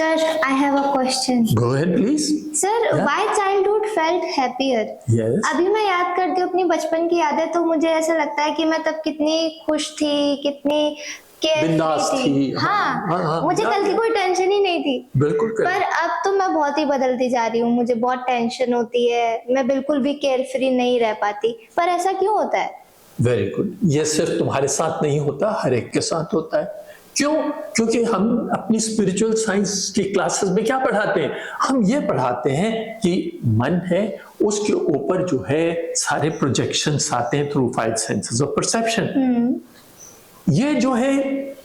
Sir, I have a question. Go ahead, please. Sir, Yeah. why childhood felt happier? Yes. अभी मैं याद करती हूँ अपनी बचपन की यादें, तो मुझे ऐसा लगता है कि मैं तब कितनी खुश थी, कितनी बिंदास केयरफ्री थी। हाँ, मुझे याद कल की है। कोई टेंशन ही नहीं थी। बिल्कुल पर करेक्ट। अब तो मैं बहुत ही बदलती जा रही हूँ, मुझे बहुत टेंशन होती है, मैं बिल्कुल भी केयरफ्री नहीं रह पाती। पर ऐसा क्यों होता है? Very good. ये सिर्फ तुम्हारे साथ नहीं होता, हर एक के साथ होता है। क्यों? क्योंकि हम अपनी स्पिरिचुअल साइंस की क्लासेस में क्या पढ़ाते हैं? हम ये पढ़ाते हैं कि मन है, उसके ऊपर जो है सारे प्रोजेक्शंस आते हैं थ्रू 5 सेंसेस ऑफ परसेप्शन। ये जो है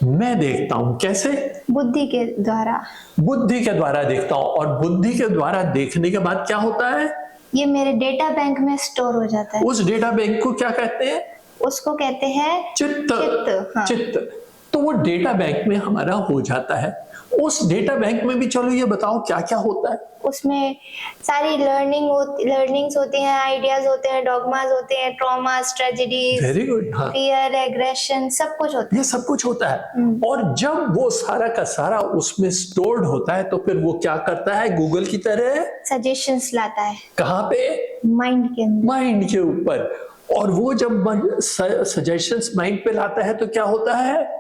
मैं देखता हूं कैसे? बुद्धि के द्वारा। बुद्धि के द्वारा देखता हूं, और बुद्धि के द्वारा देखने के बाद क्या होता है? ये मेरे डेटा बैंक में स्टोर हो जाता है। उस डेटा बैंक को क्या कहते हैं? उसको कहते हैं चित्त। हाँ। चित्त। तो वो डेटा बैंक में हमारा हो जाता है। उस डेटा बैंक में भी चलो ये बताओ क्या क्या होता है? उसमें सारी लर्निंग्स होती हैं, आइडियाज होते हैं, डॉगमास होते हैं, ट्रॉमास, ट्रेजेडीज, वेरी गुड। हाँ, फियर, एग्रेशन, सब कुछ होता है। ये सब कुछ होता है। और जब वो सारा का सारा उसमें स्टोर्ड होता है तो फिर वो क्या करता है? गूगल की तरह सजेशंस लाता है। कहाँ पे? माइंड के अंदर। माइंड के ऊपर। और वो जब सजेशंस माइंड पे लाता है तो क्या होता है?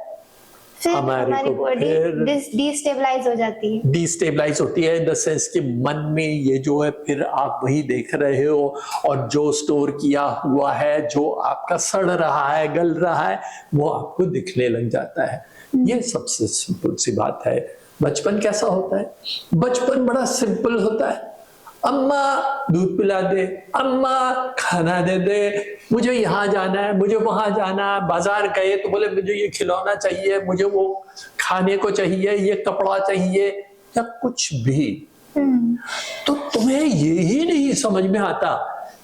फिर हमारी हमारी को बॉडी फिर डिस्टेबलाइज हो जाती है। डिस्टेबलाइज होती है, इन द सेंस कि मन में ये जो है फिर आप वही देख रहे हो, और जो स्टोर किया हुआ है, जो आपका सड़ रहा है, गल रहा है, वो आपको दिखने लग जाता है। ये सबसे सिंपल सी बात है। बचपन कैसा होता है? बचपन बड़ा सिंपल होता है। अम्मा दूध पिला दे, अम्मा खाना दे दे, मुझे यहाँ जाना है, मुझे वहां जाना है, बाजार गए तो बोले मुझे ये खिलौना चाहिए, मुझे वो खाने को चाहिए, ये कपड़ा चाहिए, या कुछ भी। तो तुम्हें ये ही नहीं समझ में आता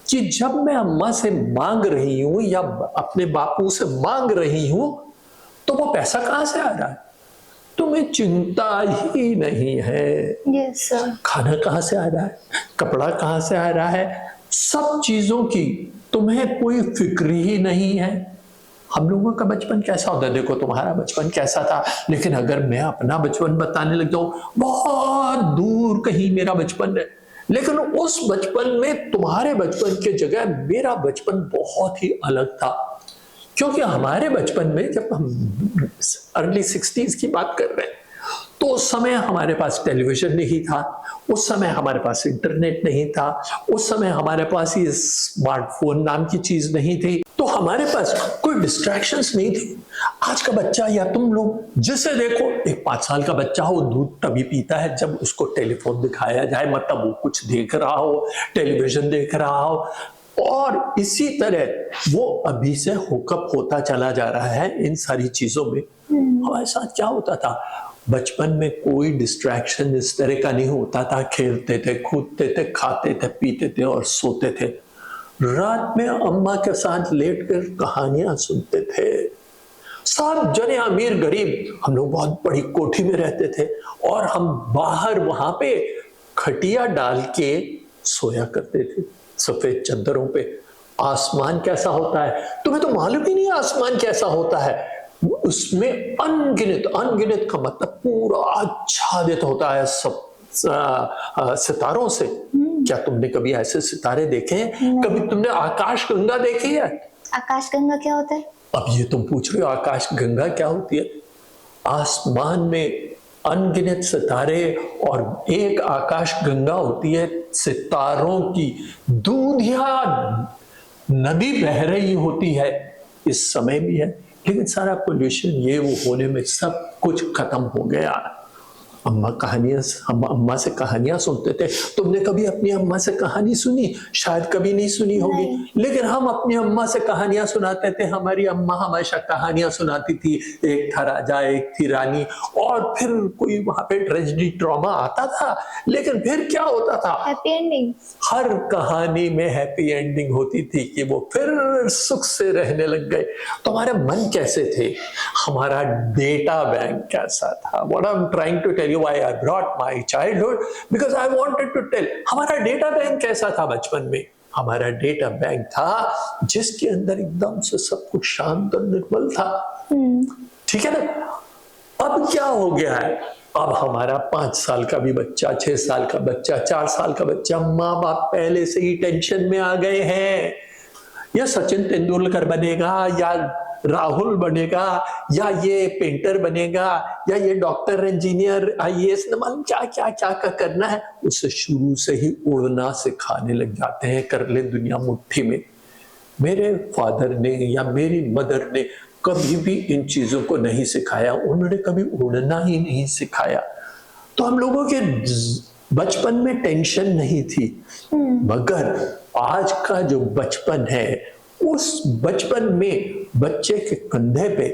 कि जब मैं अम्मा से मांग रही हूं या अपने बापू से मांग रही हूं तो वो पैसा कहां से आ रहा है? तुम्हें चिंता ही नहीं है। Yes sir. खाना कहां से आ रहा है, कपड़ा कहां से आ रहा है, सब चीजों की तुम्हें कोई फिक्र ही नहीं है। हम लोगों का बचपन कैसा होता है? देखो तुम्हारा बचपन कैसा था, लेकिन अगर मैं अपना बचपन बताने लग जाऊं, बहुत दूर कहीं मेरा बचपन है, लेकिन उस बचपन में तुम्हारे बचपन के जगह मेरा बचपन बहुत ही अलग था। क्योंकि हमारे बचपन में, जब हम अर्ली 60s की बात कर रहे हैं, तो उस समय हमारे पास टेलीविजन नहीं था, उस समय हमारे पास इंटरनेट नहीं था, उस समय हमारे पास ये स्मार्टफोन नाम की चीज नहीं थी, तो हमारे पास कोई डिस्ट्रैक्शंस नहीं थी। आज का बच्चा या तुम लोग जिसे देखो, एक 5 साल का बच्चा हो, दूध तभी पीता है जब उसको टेलीफोन दिखाया जाए, मतलब वो कुछ देख रहा हो, टेलीविजन देख रहा हो। और इसी तरह वो अभी से हुकअप होता चला जा रहा है इन सारी चीजों में। हमारे साथ क्या होता था? बचपन में कोई डिस्ट्रैक्शन इस तरह का नहीं होता था। खेलते थे, कूदते थे, खाते थे, पीते थे और सोते थे। रात में अम्मा के साथ लेटकर कहानियां सुनते थे। सब जने अमीर गरीब, हम लोग बहुत बड़ी कोठी में रहते थे, और हम बाहर वहां पे खटिया डाल के सोया करते थे, सफेद चादरों पे। आसमान कैसा होता है तुम्हें तो मालूम ही नहीं, आसमान कैसा होता है। उसमें अनगिनत का मतलब पूरा आच्छादित होता है सब सितारों से। क्या तुमने कभी ऐसे सितारे देखे हैं? कभी तुमने आकाश गंगा देखी है? आकाश गंगा क्या होता है? अब ये तुम पूछ रहे हो आकाश गंगा क्या होती है? आसमान में अनगिनत सितारे और एक आकाश गंगा होती है। सितारों की दूधिया नदी बह रही होती है, इस समय भी है, लेकिन सारा पोल्यूशन ये वो होने में सब कुछ खत्म हो गया। हम अम्मा से कहानियां सुनते थे। तुमने कभी अपनी अम्मा से कहानी सुनी? शायद कभी नहीं सुनी होगी, लेकिन हम अपनी अम्मा से कहानियां सुनाते थे। हमारी अम्मा हमेशा कहानियां सुनाती थी। एक था राजा, एक थी रानी, और फिर कोई वहां पे ट्रेजेडी, ट्रॉमा आता था, लेकिन फिर क्या होता था? Happy ending. हर कहानी में हैप्पी एंडिंग होती थी कि वो फिर सुख से रहने लग गए। तुम्हारे मन कैसे थे? हमारा डेटा बैंक कैसा था? What I'm trying to tell you, why I brought my childhood, because I wanted to tell हमारा डेटा बैंक कैसा था बचपन में। हमारा डेटा बैंक था जिसके अंदर एकदम से सब कुछ शांत और निर्मल था। ठीक है ना? अब क्या हो गया है? अब हमारा 5 साल का भी बच्चा, 6 साल का बच्चा, 4 साल का बच्चा, माँ बाप पहले से ही टेंशन में आ गए हैं। या सचिन तेंदुलकर बनेगा, या राहुल बनेगा, या ये पेंटर बनेगा, या ये डॉक्टर, इंजीनियर, आईएएस, न मालूम क्या क्या क्या क्या करना है। उसे शुरू से ही उड़ना सिखाने लग जाते हैं, कर ले दुनिया मुट्ठी में। मेरे फादर ने या मेरी मदर ने कभी भी इन चीजों को नहीं सिखाया, उन्होंने कभी उड़ना ही नहीं सिखाया। तो हम लोगों के बचपन में टेंशन नहीं थी, मगर आज का जो बचपन है, उस बचपन में बच्चे के कंधे पे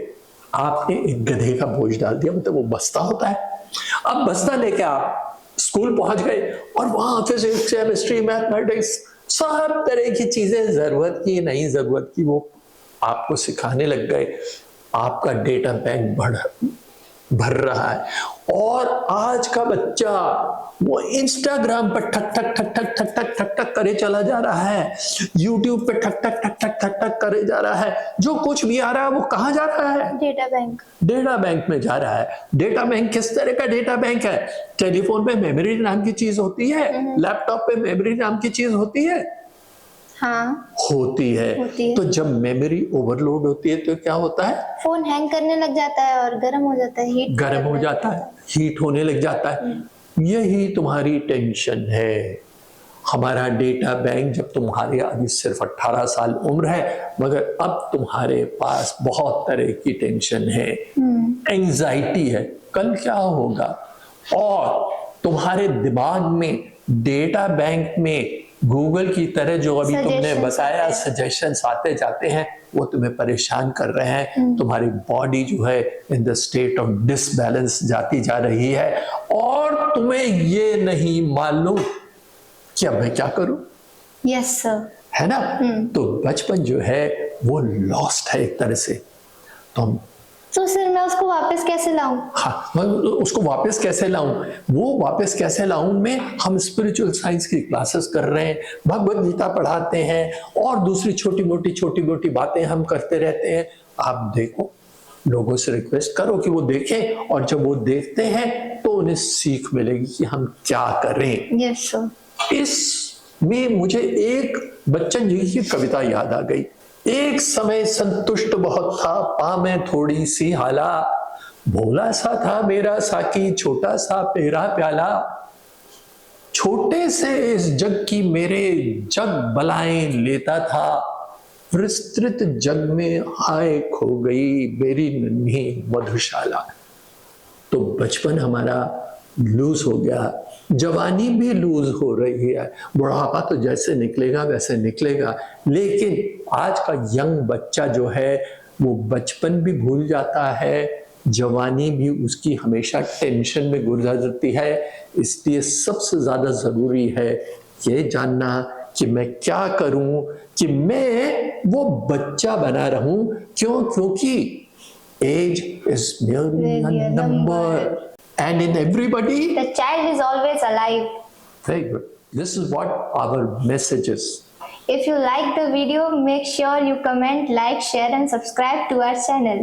आपने एक गधे का बोझ डाल दिया, मतलब वो बस्ता होता है। अब बस्ता लेके आप स्कूल पहुंच गए और वहां फिजिक्स, केमिस्ट्री, मैथमेटिक्स, सब तरह की चीजें, जरूरत की नहीं जरूरत की, वो आपको सिखाने लग गए। आपका डेटा बैंक भर रहा है। और आज का बच्चा वो इंस्टाग्राम पर ठक ठक ठक ठक ठक ठक ठक ठक करे चला जा रहा है, यूट्यूब पे ठक ठक ठक ठक ठक ठक करे जा रहा है। जो कुछ भी आ रहा है वो कहाँ जा रहा है? Data bank. डेटा बैंक में जा रहा है। डेटा बैंक किस तरह का डेटा बैंक है? टेलीफोन पे मेमोरी नाम की चीज होती है, लैपटॉप पे मेमोरी नाम की चीज होती है। हाँ, होती है। तो जब मेमोरी ओवरलोड होती है तो क्या होता है? फोन हैंग करने लग जाता है और गर्म हो जाता है, गर्म हो जाता है, हीट होने लग जाता है। यही तुम्हारी टेंशन है। हमारा डेटा बैंक, जब तुम्हारे अभी सिर्फ 18 साल उम्र है, मगर अब तुम्हारे पास बहुत तरह की टेंशन है, एंजाइटी है, कल क्या होगा। और तुम्हारे दिमाग में डेटा बैंक में गूगल की तरह जो अभी तुमने बताया सजेशंस आते जाते हैं, वो तुम्हें परेशान कर रहे हैं। तुम्हारी बॉडी जो है in the state of disbalance जाती जा रही है और तुम्हें ये नहीं मालूम कि अब मैं क्या करूं। Yes sir. है ना? तो बचपन जो है वो लॉस्ट है एक तरह से। तो सर मैं उसको वापस कैसे लाऊं? हाँ, मैं उसको वापस कैसे लाऊं? वो वापस कैसे लाऊं में हम स्पिरिचुअल साइंस की क्लासेस कर रहे हैं, भगवत गीता पढ़ाते हैं और दूसरी छोटी मोटी बातें हम करते रहते हैं। आप देखो, लोगों से रिक्वेस्ट करो कि वो देखें, और जब वो देखते हैं तो उन्हें सीख मिलेगी कि हम क्या करें। Yes sir. इसमें मुझे एक बच्चन जी की कविता याद आ गई। एक समय संतुष्ट बहुत था, पा में थोड़ी सी हाला, भोला सा था मेरा साकी, छोटा सा मेरा प्याला, छोटे से इस जग की मेरे जग बलाएं लेता था, विस्तृत जग में आए खो गई मेरी नन्ही मधुशाला। तो बचपन हमारा लूज हो गया, जवानी भी लूज हो रही है, बुढ़ापा तो जैसे निकलेगा वैसे निकलेगा। लेकिन आज का यंग बच्चा जो है वो बचपन भी भूल जाता है, जवानी भी उसकी हमेशा टेंशन में गुजरती है। इसलिए सबसे ज्यादा जरूरी है ये जानना कि मैं क्या करूं कि मैं वो बच्चा बना रहूं। क्यों? क्योंकि age is merely a number. And in everybody, the child is always alive. Very good. This is what our message is. If you like the video, make sure you comment, like, share and subscribe to our channel.